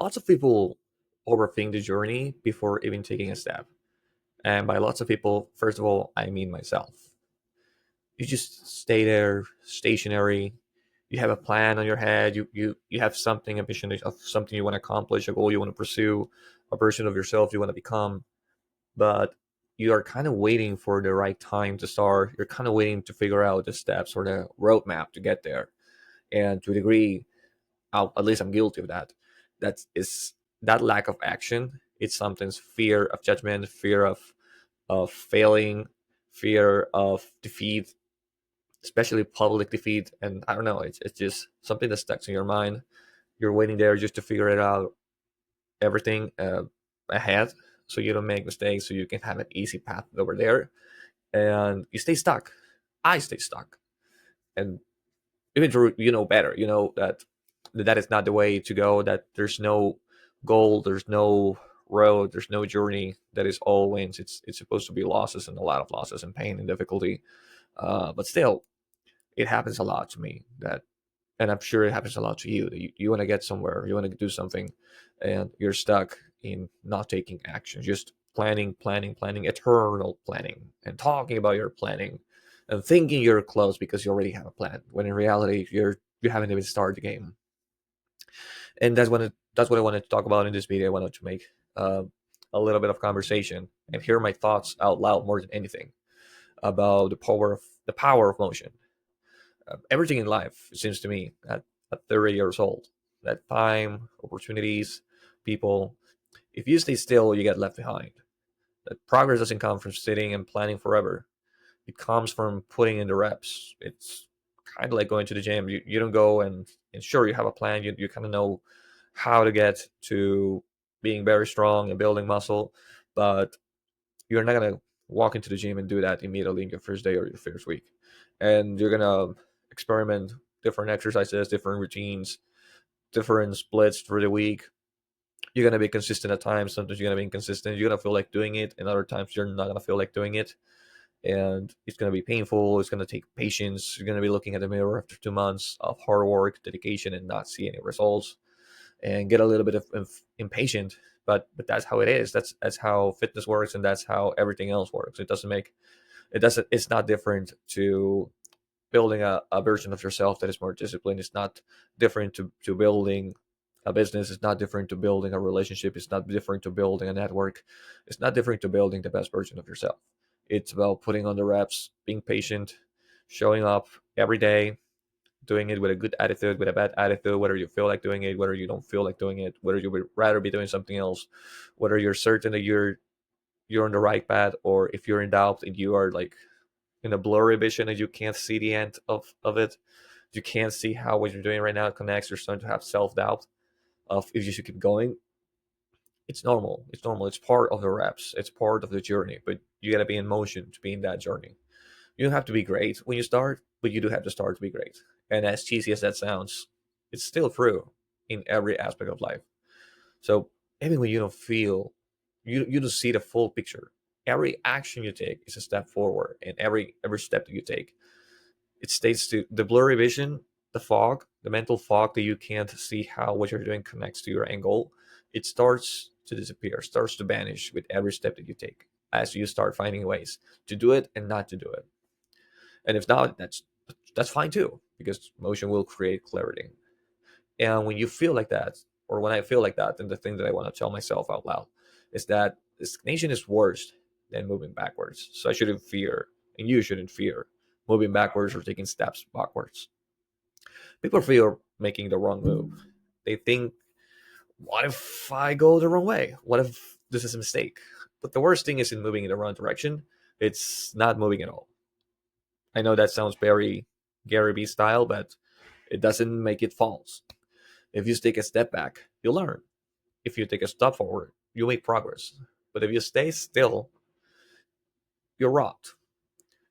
lots of people overthink the journey before even taking a step. And by lots of people, first of all, I mean myself. You just stay there, stationary. You have a plan on your head. You have something, a vision of something you want to accomplish, a goal you want to pursue, a version of yourself you want to become. But you are kind of waiting for the right time to start. You're kind of waiting to figure out the steps or the roadmap to get there. And to a degree, at least I'm guilty of that. That is that lack of action. It's sometimes fear of judgment, fear of failing, fear of defeat, especially public defeat. And I don't know, it's just something that sticks in your mind. You're waiting there just to figure it out, everything ahead, so you don't make mistakes, so you can have an easy path over there, and you stay stuck. I stay stuck, and even though you know better, you know that that is not the way to go. That there's no goal, there's no road, there's no journey that is all wins. It's supposed to be losses, and a lot of losses and pain and difficulty. But still, it happens a lot to me that, and I'm sure it happens a lot to you, that you want to get somewhere, you want to do something, and you're stuck in not taking action, just planning, planning, planning, eternal planning, and talking about your planning, and thinking you're close because you already have a plan. When in reality, you haven't even started the game. And that's what I wanted to talk about in this video. I wanted to make uh, a little bit of conversation and hear my thoughts out loud more than anything about the power of motion. Everything in life, it seems to me, at 30 years old, that time, opportunities, people, if you stay still, you get left behind. That progress doesn't come from sitting and planning forever. It comes from putting in the reps. It's kind of like going to the gym. You don't go and sure, you have a plan. You kind of know how to get to being very strong and building muscle, but you're not going to walk into the gym and do that immediately in your first day or your first week. And you're going to experiment different exercises, different routines, different splits for the week. You're going to be consistent at times. Sometimes you're going to be inconsistent. You're going to feel like doing it, and other times you're not going to feel like doing it. And it's going to be painful. It's going to take patience. You're going to be looking at the mirror after 2 months of hard work, dedication, and not see any results, and get a little bit of impatient. But that's how it is. That's how fitness works, and that's how everything else works. It's not different to building a version of yourself that is more disciplined. It's not different to building a business. It's not different to building a relationship. It's not different to building a network. It's not different to building the best version of yourself. It's about putting on the reps, being patient, showing up every day, doing it with a good attitude, with a bad attitude, whether you feel like doing it, whether you don't feel like doing it, whether you would rather be doing something else, whether you're certain that you're on the right path, or if you're in doubt and you are like in a blurry vision and you can't see the end of it, you can't see how what you're doing right now connects, you're starting to have self-doubt of if you should keep going. It's normal. It's normal. It's part of the reps. It's part of the journey. But you gotta be in motion to be in that journey. You don't have to be great when you start, but you do have to start to be great. And as cheesy as that sounds, it's still true in every aspect of life. So even when you don't feel, you don't see the full picture. Every action you take is a step forward, and every step that you take, it states to the blurry vision, the fog, the mental fog that you can't see how what you're doing connects to your end goal. It starts to disappear, starts to vanish with every step that you take as you start finding ways to do it and not to do it. And if not, that's fine too, because motion will create clarity. And when you feel like that, or when I feel like that, then the thing that I want to tell myself out loud is that stagnation is worse than moving backwards. So I shouldn't fear, and you shouldn't fear moving backwards or taking steps backwards. People fear making the wrong move. They think, what if I go the wrong way? What if this is a mistake? But the worst thing is in moving in the wrong direction, it's not moving at all. I know that sounds very Gary Vee style, but it doesn't make it false. If you take a step back, you learn. If you take a step forward, you make progress. But if you stay still, you're rot.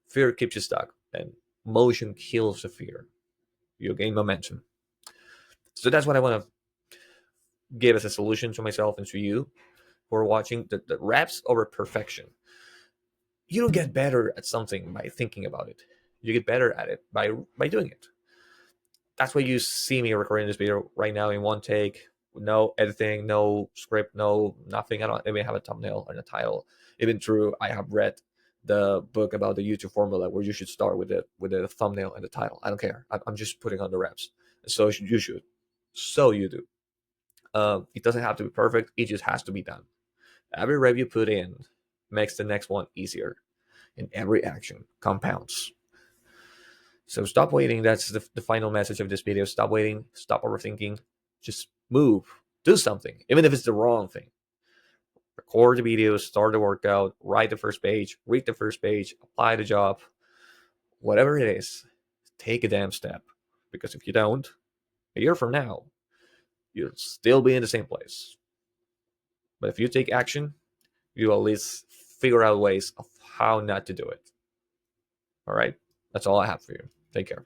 Fear keeps you stuck, and motion kills the fear. You gain momentum. So that's what I want to give as a solution to myself and to you who are watching, the reps over perfection. You don't get better at something by thinking about it. You get better at it by doing it. That's why you see me recording this video right now in one take. No editing, no script, no nothing. I don't even have a thumbnail and a title. Even true, I have read the book about the YouTube formula where you should start with the thumbnail and the title. I don't care. I'm just putting on the reps. So you should. So you do. It doesn't have to be perfect. It just has to be done. Every rep you put in makes the next one easier, and every action compounds. So stop waiting. That's the final message of this video. Stop waiting. Stop overthinking. Just move. Do something, even if it's the wrong thing. Record the video, start the workout, write the first page, read the first page, apply the job, whatever it is, take a damn step. Because if you don't, a year from now, you'll still be in the same place. But if you take action, you at least figure out ways of how not to do it. All right? That's all I have for you. Take care.